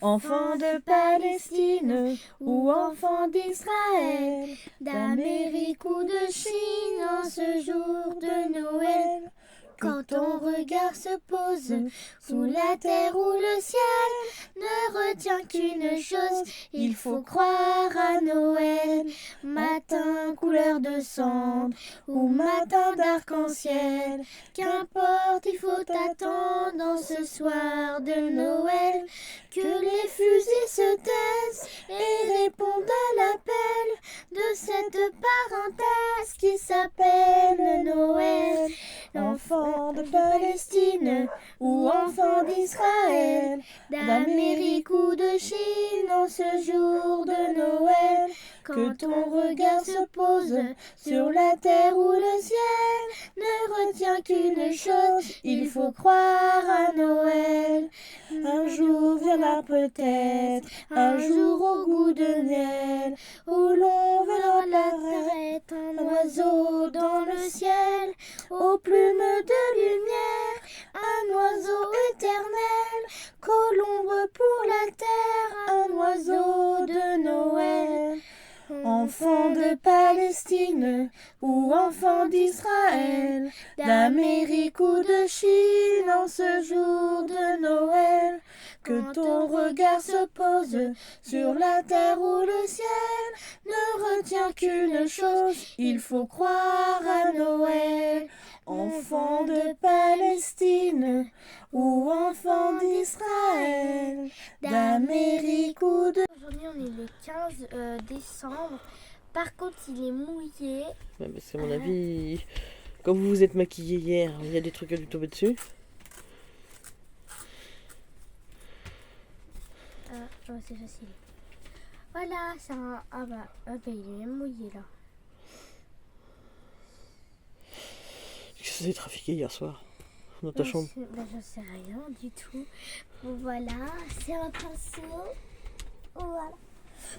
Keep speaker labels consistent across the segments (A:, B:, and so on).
A: Enfants de Palestine ou enfants d'Israël, d'Amérique ou de Chine en ce jour de Noël, quand ton regard se pose sous la terre ou le ciel, ne retiens qu'une chose, il faut croire à Noël. Matin couleur de cendre ou matin d'arc-en-ciel, qu'importe, il faut attendre dans ce soir de Noël, que les fusils se taisent et répondent à l'appel de cette parenthèse qui s'appelle Noël. Enfants de Palestine ou enfants d'Israël, d'Amérique ou de Chine en ce jour de Noël, quand ton regard se pose sur la terre ou le ciel, ne retiens qu'une chose, il faut croire à Noël. Un jour viendra peut-être, un jour au goût de miel, où l'on verra apparaître un oiseau dans le ciel, aux plumes de lumière, un oiseau éternel, colombe pour la terre, un oiseau de Noël. Enfants de Palestine ou enfants d'Israël, d'Amérique ou de Chine en ce jour de Noël, que ton regard se pose sur la terre ou le ciel, ne retiens qu'une chose, il faut croire à Noël. Enfants de Palestine ou enfants d'Israël, d'Amérique ou de...
B: Aujourd'hui on est le 15 décembre, par contre il est mouillé.
C: Ouais, parce qu'à mon avis, quand vous vous êtes maquillé hier, il y a des trucs à lui tomber dessus.
B: C'est facile. Voilà, c'est un... Ah bah, il est même mouillé là.
C: Qu'est-ce que vous avez trafiqué hier soir dans ta chambre?
B: J'en sais rien du tout. Bon voilà, c'est un pinceau. Voilà.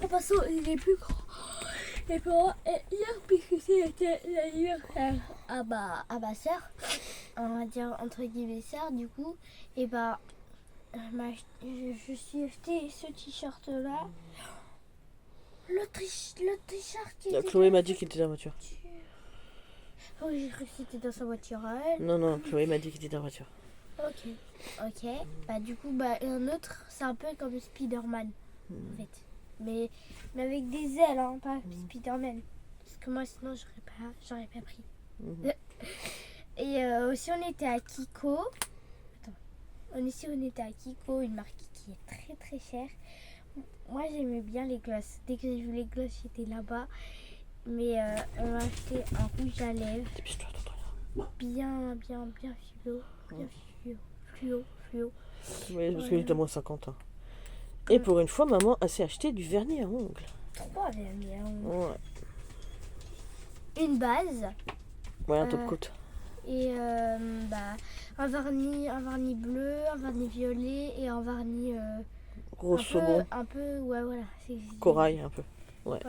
B: Le pinceau, il est plus grand. Et pour hier, puisque c'était l'anniversaire à ma soeur, on va dire entre guillemets soeur, du coup, et bah, je suis acheté ce t-shirt là. Le t-shirt qui était...
C: Chloé m'a dit qu'il était dans la voiture.
B: Oh, j'ai cru que c'était dans sa voiture à elle.
C: Non, Chloé m'a dit qu'il était dans la voiture.
B: Ok. Bah du coup, et un autre, c'est un peu comme Spider-Man, en fait. Mais avec des ailes, hein, pas Spider-Man. Parce que moi, sinon, j'aurais pas pris. Et aussi, on était à Kiko. On était à Kiko, une marque qui est très très chère. Moi, j'aimais bien les glosses. Dès que j'ai vu les glosses, j'étais là-bas. Mais on m'a acheté un rouge à lèvres.
C: Dépêche-toi, t'entends
B: Bien fluo.
C: Oui, parce que j'étais à moins 50 ans. Et pour une fois, maman a s'est acheté du vernis à ongles.
B: 3 vernis à ongles.
C: Ouais.
B: Une base.
C: Ouais, un top coat.
B: Et un vernis bleu, un vernis violet et un vernis
C: Rose saumon.
B: un peu, ouais, voilà.
C: Corail, un peu. Ouais.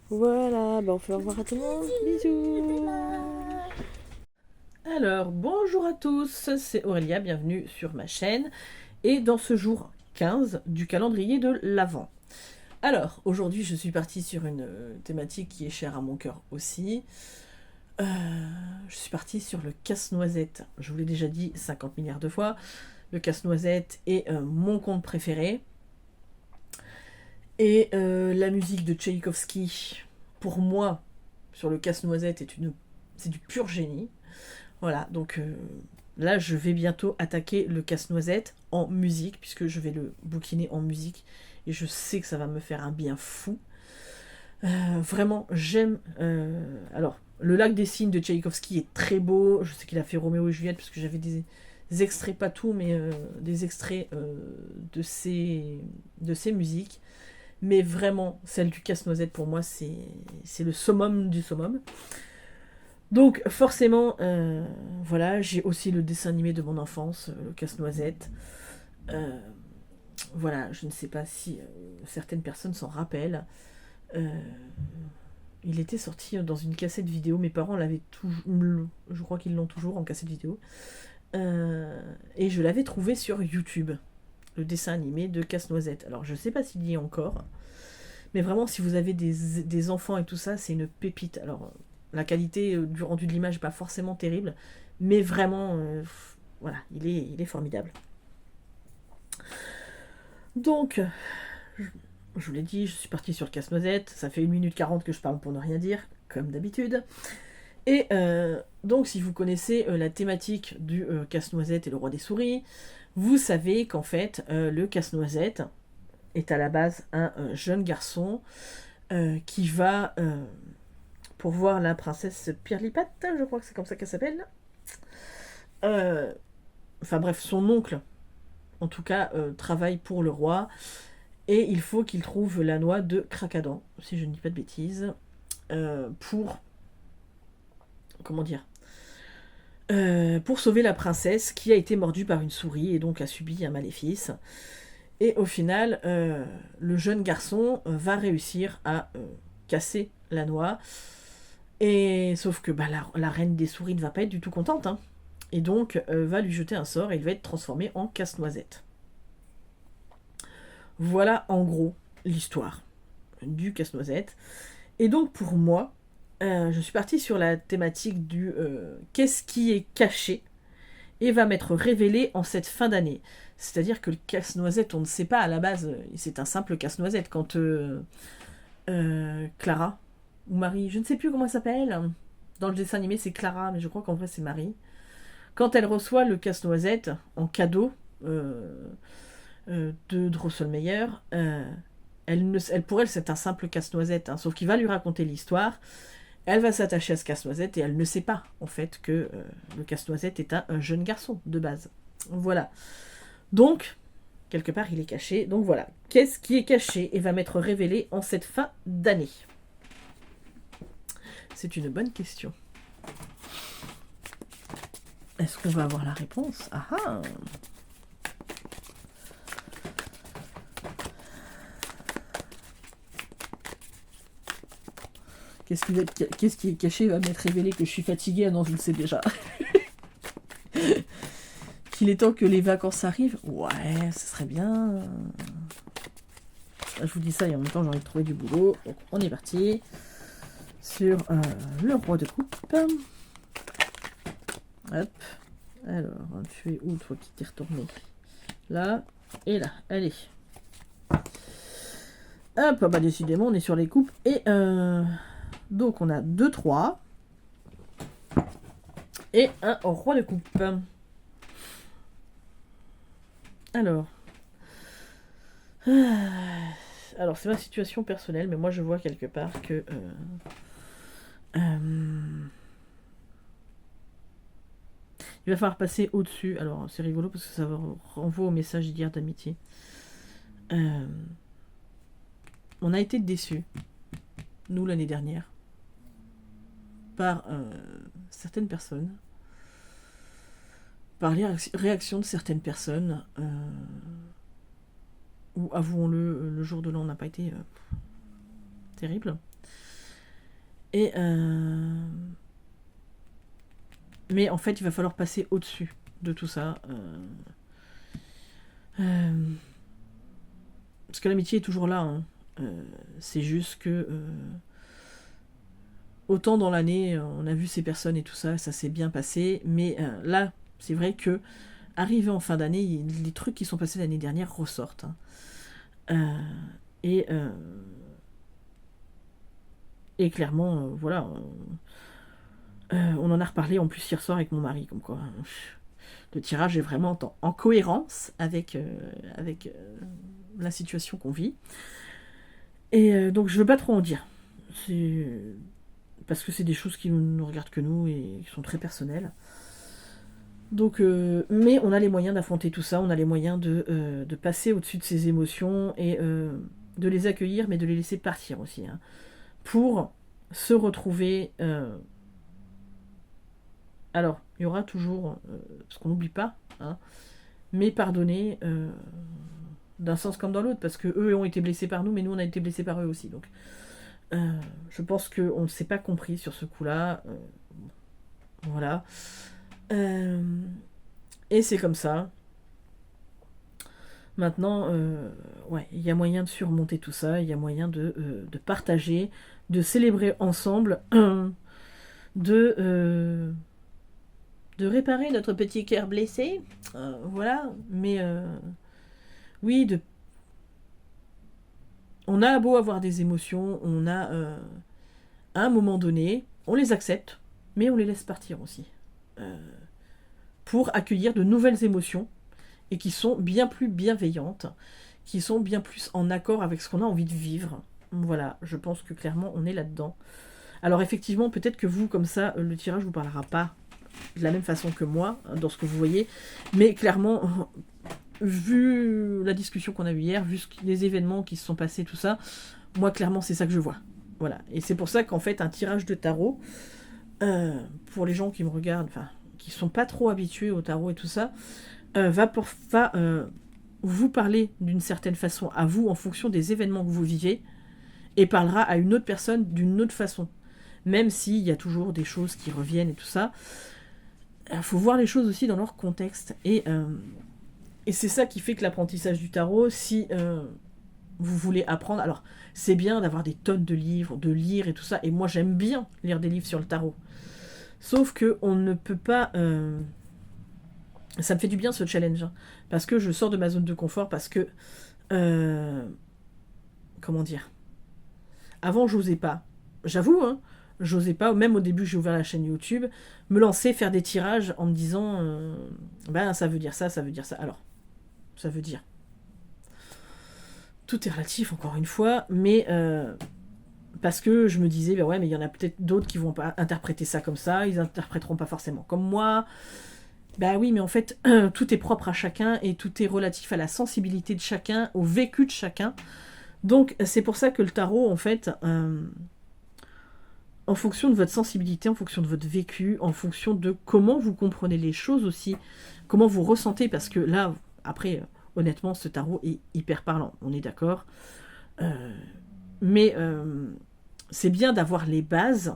C: Voilà, on fait au revoir à tout le monde. Bisous. Alors, bonjour à tous, c'est Aurélia, bienvenue sur ma chaîne. Et dans ce jour 15 du calendrier de l'Avent. Alors, aujourd'hui, je suis partie sur une thématique qui est chère à mon cœur aussi. Je suis partie sur le casse-noisette. Je vous l'ai déjà dit 50 milliards de fois. Le casse-noisette est mon conte préféré. Et la musique de Tchaïkovski, pour moi, sur le casse-noisette, c'est du pur génie. Voilà, donc là, je vais bientôt attaquer le casse-noisette en musique, puisque je vais le bouquiner en musique. Et je sais que ça va me faire un bien fou. Vraiment, j'aime... Alors, le lac des cygnes de Tchaïkovski est très beau. Je sais qu'il a fait Roméo et Juliette, parce que j'avais des extraits, pas tout, mais des extraits de ses musiques. Mais vraiment, celle du casse-noisette, pour moi, c'est le summum du summum. Donc, forcément, voilà, j'ai aussi le dessin animé de mon enfance, le casse-noisette. Voilà, je ne sais pas si certaines personnes s'en rappellent. Il était sorti dans une cassette vidéo. Mes parents l'avaient toujours, je crois qu'ils l'ont toujours en cassette vidéo. Et je l'avais trouvé sur YouTube. le dessin animé de Casse-Noisette. Alors je sais pas s'il y est encore, mais vraiment si vous avez des enfants et tout ça, c'est une pépite. Alors la qualité du rendu de l'image n'est pas forcément terrible, mais vraiment, voilà, il est formidable. Donc, je vous l'ai dit, je suis partie sur le Casse-Noisette, ça fait 1 minute 40 que je parle pour ne rien dire, comme d'habitude. Et donc si vous connaissez la thématique du Casse-Noisette et le roi des souris, vous savez qu'en fait le Casse-Noisette est à la base un jeune garçon qui va pour voir la princesse Pirlipat, je crois que c'est comme ça qu'elle s'appelle. Enfin bref, son oncle, en tout cas, travaille pour le roi, et il faut qu'il trouve la noix de Krakadan, si je ne dis pas de bêtises, pour... Comment dire, pour sauver la princesse qui a été mordue par une souris et donc a subi un maléfice. Et au final, le jeune garçon va réussir à casser la noix. Et sauf que la reine des souris ne va pas être du tout contente. Hein, et donc va lui jeter un sort et il va être transformé en Casse-Noisette. Voilà en gros l'histoire du Casse-Noisette. Et donc pour moi, je suis partie sur la thématique du qu'est-ce qui est caché et va m'être révélé en cette fin d'année. C'est-à-dire que le casse-noisette, on ne sait pas à la base, c'est un simple casse-noisette. Quand Clara, ou Marie, je ne sais plus comment elle s'appelle, dans le dessin animé c'est Clara, mais je crois qu'en vrai c'est Marie. Quand elle reçoit le casse-noisette en cadeau de Drosselmeyer, pour elle c'est un simple casse-noisette, hein, sauf qu'il va lui raconter l'histoire. Elle va s'attacher à ce casse-noisette et elle ne sait pas, en fait, que le casse-noisette est un jeune garçon, de base. Voilà. Donc, quelque part, il est caché. Donc voilà. Qu'est-ce qui est caché et va m'être révélé en cette fin d'année? C'est une bonne question. Est-ce qu'on va avoir la réponse? Ah ah! Qu'est-ce qui est caché va m'être révélé que je suis fatiguée? Ah non, je le sais déjà. Qu'il est temps que les vacances arrivent? Ouais, ce serait bien. Je vous dis ça et en même temps j'ai envie de trouver du boulot. Donc on est parti sur le roi de coupe. Hop. Alors, tu es où toi qui t'es retourné? Là et là. Allez. Hop, bah décidément on est sur les coupes et donc on a 2 3 et un roi de coupe. Alors c'est ma situation personnelle, mais moi je vois quelque part que il va falloir passer au-dessus. Alors c'est rigolo parce que ça renvoie au message d'hier d'amitié. On a été déçus, nous l'année dernière, par certaines personnes, par les réactions de certaines personnes, où, avouons-le, le jour de l'an n'a pas été terrible. Et mais en fait, il va falloir passer au-dessus de tout ça. Parce que l'amitié est toujours là. Hein. C'est juste que autant dans l'année, on a vu ces personnes et tout ça, ça s'est bien passé. Mais là, c'est vrai que arrivé en fin d'année, les trucs qui sont passés l'année dernière ressortent. Hein. Et clairement, voilà. On en a reparlé en plus hier soir avec mon mari, comme quoi le tirage est vraiment en cohérence avec la situation qu'on vit. Et donc je veux pas trop en dire. Parce que c'est des choses qui ne regardent que nous et qui sont très personnelles. Donc, mais on a les moyens d'affronter tout ça, on a les moyens de passer au-dessus de ces émotions et de les accueillir, mais de les laisser partir aussi. Hein, pour se retrouver... Alors, il y aura toujours, parce qu'on n'oublie pas, hein, mais pardonner d'un sens comme dans l'autre, parce que eux ont été blessés par nous, mais nous on a été blessés par eux aussi. Donc, je pense qu'on ne s'est pas compris sur ce coup-là. Voilà. Et c'est comme ça. Maintenant, ouais, il y a moyen de surmonter tout ça, il y a moyen de partager, de célébrer ensemble, de, de réparer notre petit cœur blessé. Voilà, mais oui, on a beau avoir des émotions, on a à un moment donné, on les accepte, mais on les laisse partir aussi. Pour accueillir de nouvelles émotions et qui sont bien plus bienveillantes, qui sont bien plus en accord avec ce qu'on a envie de vivre. Voilà, je pense que clairement on est là-dedans. Alors effectivement, peut-être que vous, comme ça, le tirage vous parlera pas de la même façon que moi, dans ce que vous voyez, mais clairement, vu la discussion qu'on a eue hier, vu les événements qui se sont passés, tout ça, moi clairement c'est ça que je vois. Voilà, et c'est pour ça qu'en fait un tirage de tarot, pour les gens qui me regardent, enfin, qui sont pas trop habitués au tarot et tout ça, va vous parler d'une certaine façon à vous en fonction des événements que vous vivez et parlera à une autre personne d'une autre façon. Même s'il y a toujours des choses qui reviennent et tout ça, il faut voir les choses aussi dans leur contexte. Et c'est ça qui fait que l'apprentissage du tarot, si vous voulez apprendre, alors c'est bien d'avoir des tonnes de livres, de lire et tout ça, et moi j'aime bien lire des livres sur le tarot. Sauf que on ne peut pas... ça me fait du bien ce challenge, hein, parce que je sors de ma zone de confort, parce que... comment dire ? Avant, j'osais pas. J'avoue, hein, j'osais pas, même au début, j'ai ouvert la chaîne YouTube, me lancer, faire des tirages en me disant ben ça veut dire ça, ça veut dire ça. Alors, ça veut dire... Tout est relatif, encore une fois, mais... parce que je me disais, ben ouais, mais il y en a peut-être d'autres qui vont pas interpréter ça comme ça, ils interpréteront pas forcément comme moi. Bah oui, mais en fait, tout est propre à chacun et tout est relatif à la sensibilité de chacun, au vécu de chacun. Donc, c'est pour ça que le tarot, en fait, en fonction de votre sensibilité, en fonction de votre vécu, en fonction de comment vous comprenez les choses aussi, comment vous ressentez, parce que là, après, honnêtement, ce tarot est hyper parlant, on est d'accord. Mais c'est bien d'avoir les bases,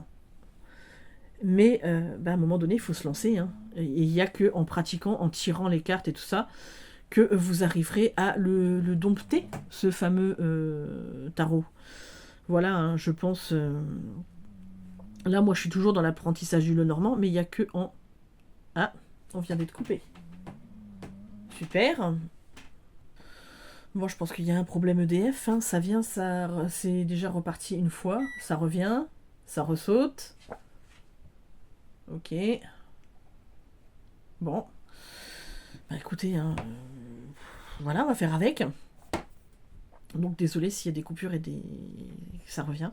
C: mais à un moment donné, il faut se lancer. Hein. Et il n'y a qu'en pratiquant, en tirant les cartes et tout ça, que vous arriverez à le dompter, ce fameux tarot. Voilà, hein, je pense... Là, moi, je suis toujours dans l'apprentissage du Lenormand, mais il n'y a que en... Ah, on vient d'être coupé. Super. Bon, je pense qu'il y a un problème EDF. Hein. Ça vient, c'est déjà reparti une fois. Ça revient, ça ressaute. Ok. Bon. Bah écoutez, hein, voilà, on va faire avec. Donc désolé s'il y a des coupures et ça revient.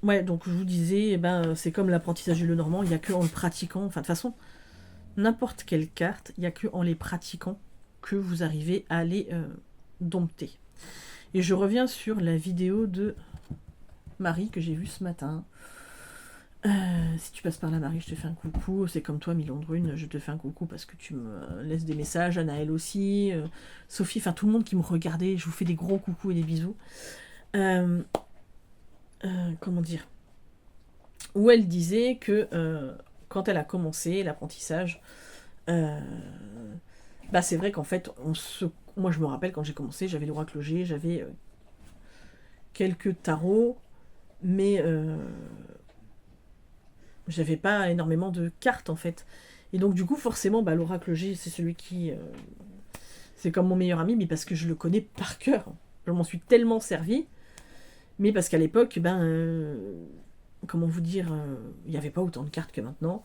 C: Ouais, donc je vous disais, c'est comme l'apprentissage du Lenormand, il n'y a que en le pratiquant, enfin de toute façon, n'importe quelle carte, il n'y a que en les pratiquant que vous arrivez à les dompter. Et je reviens sur la vidéo de Marie que j'ai vue ce matin. Si tu passes par là, Marie, je te fais un coucou. C'est comme toi, Milan Drune, je te fais un coucou parce que tu me laisses des messages. Anaëlle aussi, Sophie, enfin tout le monde qui me regardait, je vous fais des gros coucous et des bisous. Comment dire, où elle disait que quand elle a commencé l'apprentissage, c'est vrai qu'en fait, moi je me rappelle quand j'ai commencé, j'avais l'oracle G, j'avais quelques tarots, mais j'avais pas énormément de cartes en fait. Et donc du coup, forcément, l'oracle G, c'est celui qui... c'est comme mon meilleur ami, mais parce que je le connais par cœur. Je m'en suis tellement servi. Mais parce qu'à l'époque, comment vous dire, il n'y avait pas autant de cartes que maintenant.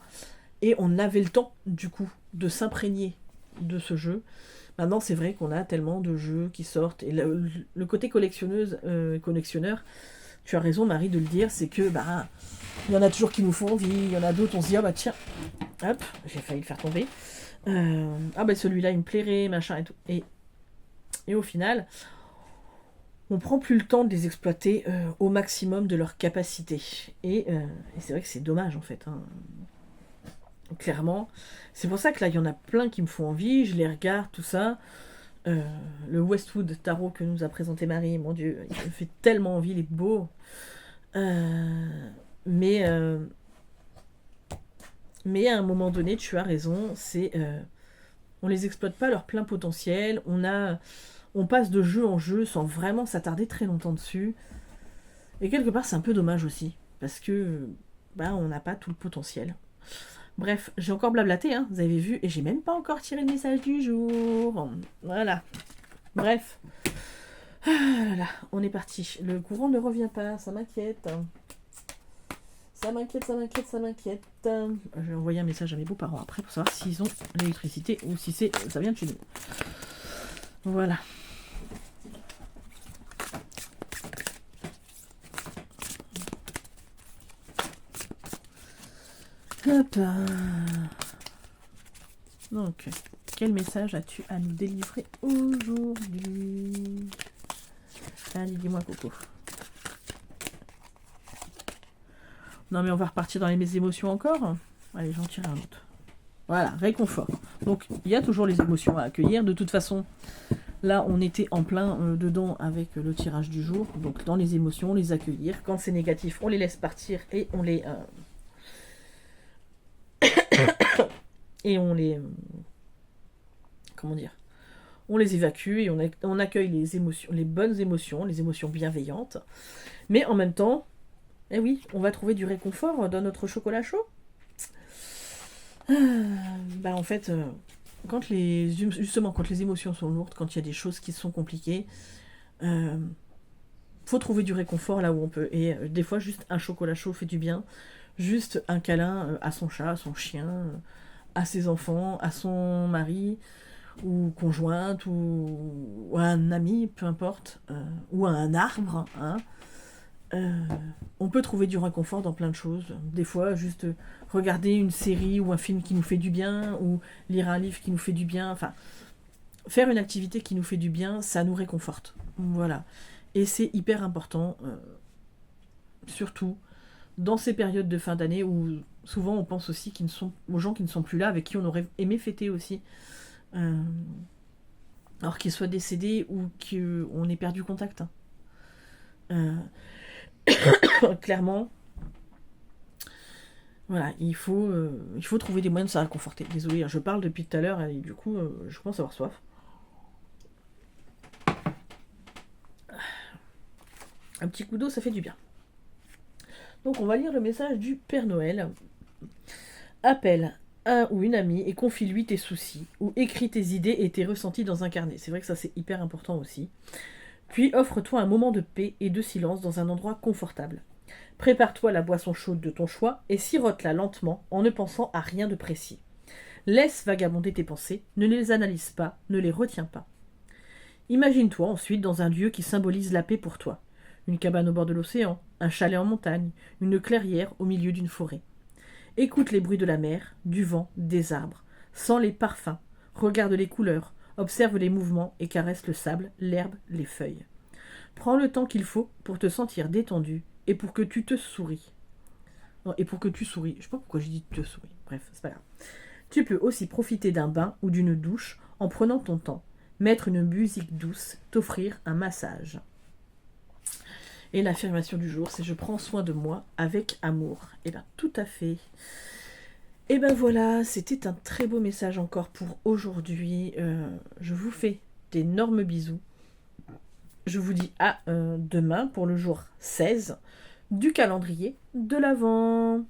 C: Et on avait le temps, du coup, de s'imprégner de ce jeu. Maintenant, c'est vrai qu'on a tellement de jeux qui sortent. Et le côté collectionneur, tu as raison, Marie, de le dire, c'est que, il y en a toujours qui nous font envie. Il y en a d'autres, on se dit, tiens, hop, j'ai failli le faire tomber. Celui-là, il me plairait, machin et tout. Et au final... on prend plus le temps de les exploiter au maximum de leur capacité. Et c'est vrai que c'est dommage en fait. Hein. Clairement. C'est pour ça que là, il y en a plein qui me font envie. Je les regarde, tout ça. Le Westwood Tarot que nous a présenté Marie, mon Dieu, il me fait tellement envie, il est beau. Mais à un moment donné, tu as raison, c'est... on les exploite pas à leur plein potentiel, on passe de jeu en jeu sans vraiment s'attarder très longtemps dessus. Et quelque part, c'est un peu dommage aussi, parce que on n'a pas tout le potentiel. Bref, j'ai encore blablaté, hein, vous avez vu, et j'ai même pas encore tiré le message du jour. Voilà. Bref. Ah là là, on est parti. Le courant ne revient pas, ça m'inquiète. Ça m'inquiète. Je vais envoyer un message à mes beaux-parents après pour savoir s'ils ont l'électricité ou si ça vient de chez nous. Voilà. Hop. Donc, quel message as-tu à nous délivrer aujourd'hui? Allez, dis-moi, Coco. Non, mais on va repartir dans les émotions encore. Allez, j'en tire un autre. Voilà, réconfort. Donc, il y a toujours les émotions à accueillir. De toute façon, là, on était en plein dedans avec le tirage du jour. Donc, dans les émotions, les accueillir. Quand c'est négatif, on les laisse partir et on les... comment dire, on les évacue et on accueille les émotions, les bonnes émotions, les émotions bienveillantes. Mais en même temps, eh oui, on va trouver du réconfort dans notre chocolat chaud. En fait, quand les émotions sont lourdes, quand il y a des choses qui sont compliquées, faut trouver du réconfort là où on peut. Et des fois, juste un chocolat chaud fait du bien. Juste un câlin à son chat, à son chien, à ses enfants, à son mari, ou conjointe, ou à un ami, peu importe, ou à un arbre. Hein. On peut trouver du réconfort dans plein de choses. Des fois, juste regarder une série ou un film qui nous fait du bien, ou lire un livre qui nous fait du bien. Enfin, faire une activité qui nous fait du bien, ça nous réconforte. Voilà. Et c'est hyper important, surtout dans ces périodes de fin d'année où souvent on pense aussi aux gens qui ne sont plus là, avec qui on aurait aimé fêter aussi. Alors qu'ils soient décédés ou qu'on ait perdu contact. Clairement, voilà, il faut trouver des moyens de se réconforter. Désolée, je parle depuis tout à l'heure et du coup, je commence à avoir soif. Un petit coup d'eau, ça fait du bien. Donc on va lire le message du Père Noël. Appelle un ou une amie et confie-lui tes soucis, ou écris tes idées et tes ressentis dans un carnet. C'est vrai que ça c'est hyper important aussi. Puis offre-toi un moment de paix et de silence dans un endroit confortable. Prépare-toi la boisson chaude de ton choix et sirote-la lentement en ne pensant à rien de précis. Laisse vagabonder tes pensées, ne les analyse pas, ne les retiens pas. Imagine-toi ensuite dans un lieu qui symbolise la paix pour toi. Une cabane au bord de l'océan, un chalet en montagne, une clairière au milieu d'une forêt. Écoute les bruits de la mer, du vent, des arbres. Sens les parfums, regarde les couleurs, observe les mouvements et caresse le sable, l'herbe, les feuilles. Prends le temps qu'il faut pour te sentir détendu et pour que tu te souris. Non, et pour que tu souris. Je sais pas pourquoi j'ai dit te souris. Bref, c'est pas grave. Tu peux aussi profiter d'un bain ou d'une douche en prenant ton temps. Mettre une musique douce, t'offrir un massage. Et l'affirmation du jour, c'est « Je prends soin de moi avec amour ». Et bien, tout à fait. Et ben voilà, c'était un très beau message encore pour aujourd'hui. Je vous fais d'énormes bisous. Je vous dis à demain pour le jour 16 du calendrier de l'Avent.